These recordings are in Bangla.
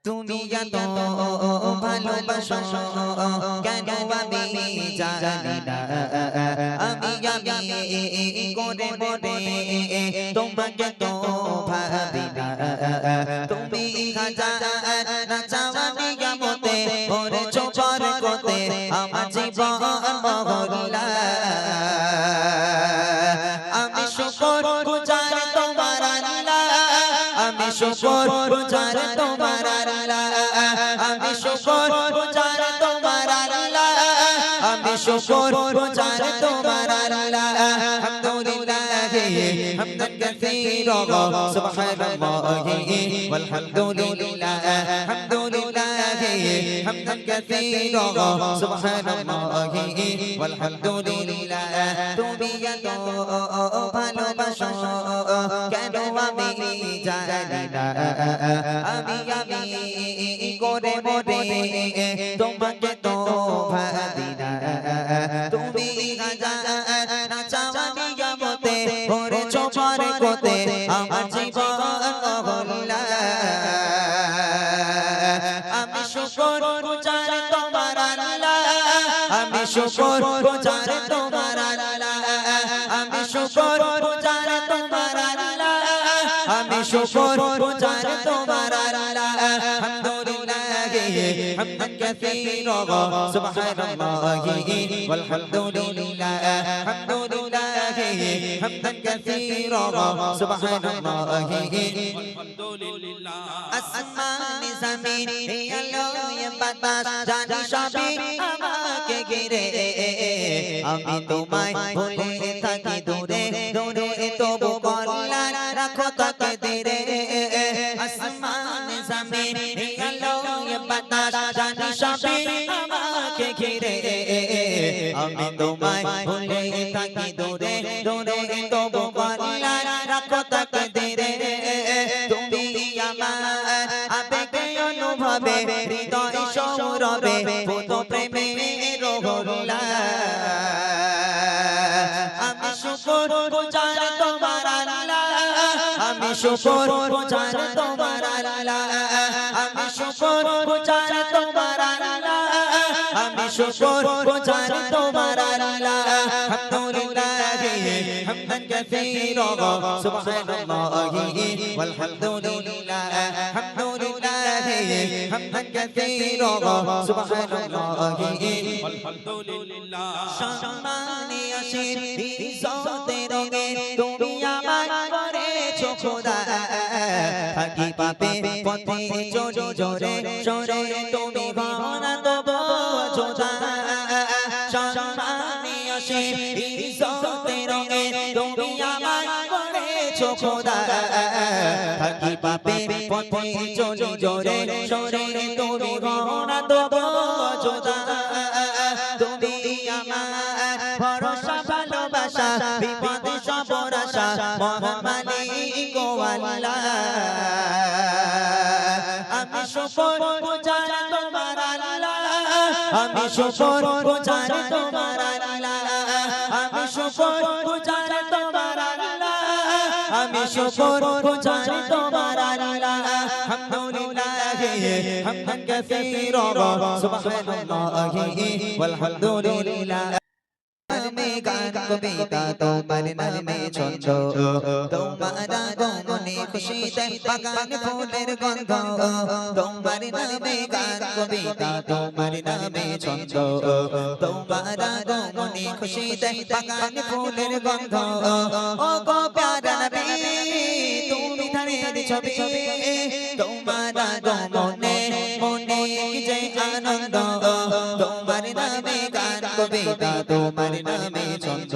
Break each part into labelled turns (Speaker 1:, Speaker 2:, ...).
Speaker 1: তুমি এত ভালোবাসো কেন আমি জানি না আমি করে মরে তোমাকে তো ভাবি না তুমি হাজার না চাওয়া নিয়ামতে ওরে চোপার কোতে আমার জীবন মহল্লা আমি শুকর গুজার তোমার আল্লাহ আমি শুকর গুজার তোমার আল্লাহ আমি শুকর গুজার তোমার আল্লাহ আমি শুকর গুজার তোমার আল্লাহ আলহামদুলিল্লাহ হামদান কাসীরা সুবহানাল্লাহি ওয়ালহামদুলিল্লাহ আলহামদুলিল্লাহ হামদান কাসীরা সুবহানাল্লাহি ওয়ালহামদুলিল্লাহ তুমি এত ভালোবাসো কেন আমি জানি না আমি করে মরে তোমাকে তো ভাবি না তুমি হাজার না চাওয়া নিয়ামতে ওরে চোপার কোতে আমার জীবন মহল্লা আমি শুকর গুজার তোমার আল্লাহ আমি শুকর গুজার তোমার আল্লাহ আমি শুকর গুজার তোমার আল্লাহ আমি শুকর গুজার তোমার আল্লাহ আলহামদুলিল্লাহ হামদান কাসীরা সুবহানাল্লাহি ওয়ালহামদুলিল্লাহ আলহামদুলিল্লাহ হামদান কাসীরা সুবহানাল্লাহি ওয়ালহামদুলিল্লাহ আসমান জমিন আলো বাতাস জানি সবই আমাকে ঘিরে আমি তোমায় ভুলে থাকি দূরে দূরে তবু কল্যাণ রাখো তাকে ধীরে আসমান জমিন আলো বাতাস জানি সবই আমাকে ঘিরে আমি তোমায় ভুলে থাকি দূরে দূরে তবু কল্যাণ রাখো তাকে ধীরে তুমি আমার আবেগে অনুভবে হৃদয় সৌরভে পুত প্রেমের রোহলা আমি শুকর গুজার তোমার আল্লাহ আমি শুকর গুজার তোমার আল্লাহ আমি শুকর গুজার তোমার আল্লাহ আমি শুকর গুজার তোমার আল্লাহ আলহামদুলিল্লাহ হামদান কাসীরা সুবহানাল্লাহি ওয়ালহামদুলিল্লাহ আলহামদুলিল্লাহ হামদান কাসীরা সুবহানাল্লাহি ওয়ালহামদুলিল্লাহ সম্মানে আসির ইজ্জতের রঙে তুমি আমায় করেছো খোদা থাকি পাপে পথে জোরে জোরে জোরে তুমি ঘনা তবু যোদা সম্মানে আসির ইজ্জতের রঙে তুমি আমায় করেছো খোদা থাকি পাপে পথে জোরে জোরে জোরে তুমি ঘনা তবু যোদা তুমি আমার ভরসা ভালোবাসা বিপদে সবর আশা মহান মালিক ও আল্লাহ আমি শুকর গুজার তোমার আল্লাহ আমি শুকর গুজার তোমার আল্লাহ আমি শুকর গুজার তোমার আল্লাহ আমি শুকর গুজার তোমার আল্লাহ আলহামদুলিল্লাহ হামদান কাসীরা সুবহানাল্লাহি ওয়ালহামদুলিল্লাহ নামে গান কবিতা তোমার নামে ছন্দ তোমার আগমনে খুশিতে বাগান ফুলের গন্ধ তোমার নামে গান কবিতা তোমার নামে ছন্দ তোমার আগমনে খুশিতে বাগান ফুলের গন্ধ ও গো প্যারা নবী তুমি ধানের ছবি তোমার আগমনে মনে যে আনন্দ তোমার নামে গান কবিতা তোমার নামে ছন্দ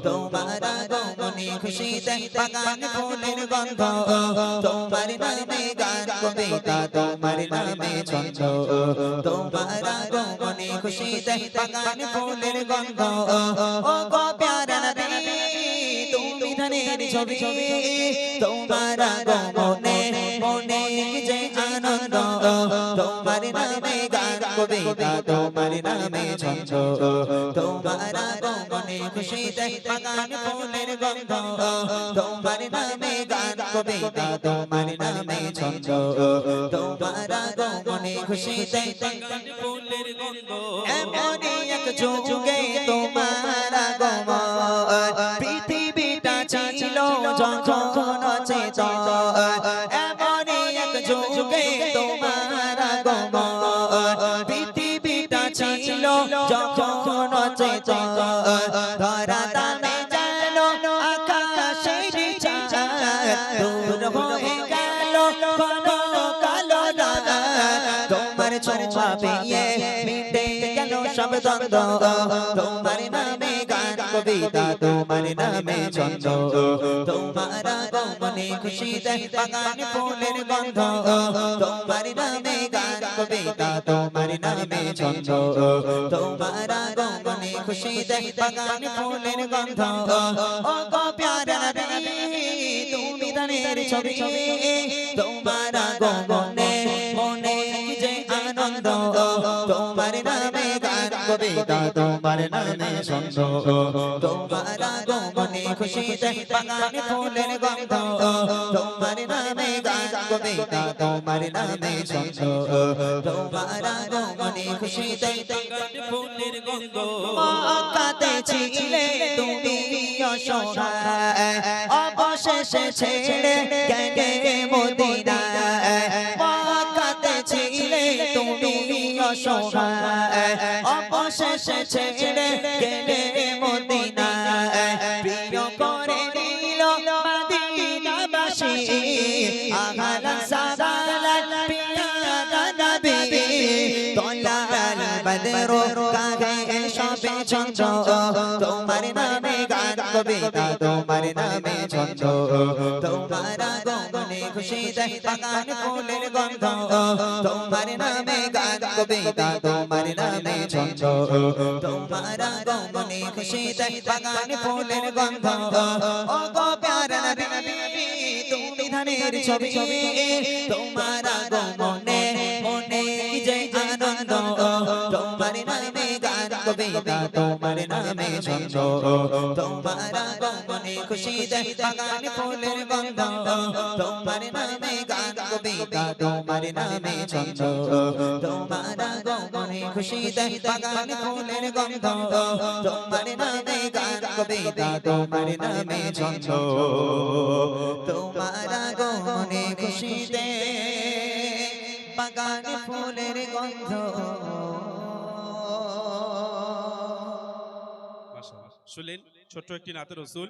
Speaker 1: তোমার আগমনে খুশিতে বাগান ফুলের গন্ধ তোমার নামে গান কবিতা তোমার নামে ছন্দ তোমার আগমনে খুশিতে বাগান ফুলের গন্ধ ও গো প্যারা নবী তুমি ধানের ধানের ছবি তোমার আগমনে মনে যে আনন্দ তোমার নামে গান কবিতা তোমার নামে ছন্দ তোমার আগমনে খুশিতে বাগান ফুলের গন্ধ তোমার নামে গান কবিতা তোমার নামে ছন্দ তোমার আগমনে খুশিতে বাগান ফুলের গন্ধ এমনই এক যুগে তোমার আগমন পৃথিবীটা ছিল যখন অচেতন এমনই এক যুগে তোমার আগমন পৃথিবীটা ছিল যখন অচেতন ধরা দামে যেন আকাশের চাঁদ দূর হয়ে গেল কালো কালো রাত তোমার ছোঁয়া পেয়ে মিটে গেল সব দ্বন্দ্ব তোমার নামে গান কবিতা তোমার নামে ছন্দ তোমার আগমনে খুশিতে বাগান ফুলের গন্ধ তোমার নামে গান কবিতা তোমার নামে ছন্দ তোমার আগমনে খুশিতে বাগান ফুলের গন্ধ ও গো প্যারা নবী তুমি ধানের ছবি তোমার আগমনে মনে যে আনন্দ তোমার নামে গান কবিতা তোমার নামে ছন্দ তোমার আগমনে খুশিতে বাগান ফুলের গন্ধ তোমার নামে গান কবিতা তোমার নামে ছন্দ তোমার আগমনে খুশিতে বাগান ফুলের গন্ধ মক্কাতে ছিলে তুমি অসহায় অবশেষে ছেড়ে গেলে মদিনায় মক্কাতে ছিলে তুমি অসহায় অবশেষে ছেড়ে গেলে মদিনায় প্রিয় করে নিল মদিনাবাসী আহলান সাহলান প্রিয় নবী তলাল বদরু কাহে সবে ছন্দ তোমার নামে গান কবিতা তোমার নামে ছন্দ তোমার আগমনে খুশিতে বাগান ফুলের গন্ধ তোমার নামে গান কবিতা তোমার নামে ছন্দ তোমার আগমনে খুশিতে বাগান ফুলের গন্ধ ও গো প্যারা নবী তুমি ধানের ছবি তোমার আগমনে মনে যে আনন্দ তোমার নামে গান কবিতা তোমার নামে ছন্দ তোমার আগমনে খুশিতে বাগান ফুলের গন্ধ তোমার নামে গান কবিতা তোমার নামে ছন্দ তোমার আগমনে খুশিতে বাগান ফুলের গন্ধ তোমার নামে গান কবিতা তোমার নামে ছন্দ তোমার আগমনে খুশিতে বাগান ফুলের গন্ধ
Speaker 2: শুনলেন ছোট্ট একটি নাতে রসুল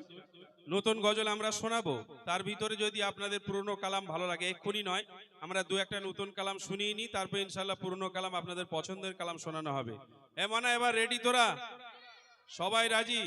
Speaker 2: নতুন গজল আমরা শোনাবো তার ভিতরে যদি আপনাদের পুরনো কালাম ভালো লাগে এক্ষুনি নয় আমরা দু একটা নতুন কালাম শুনিয়ে নিই তারপর ইনশাল্লাহ পুরনো কালাম আপনাদের পছন্দের কালাম শোনানো হবে এ মানা এবার রেডি তোরা সবাই রাজি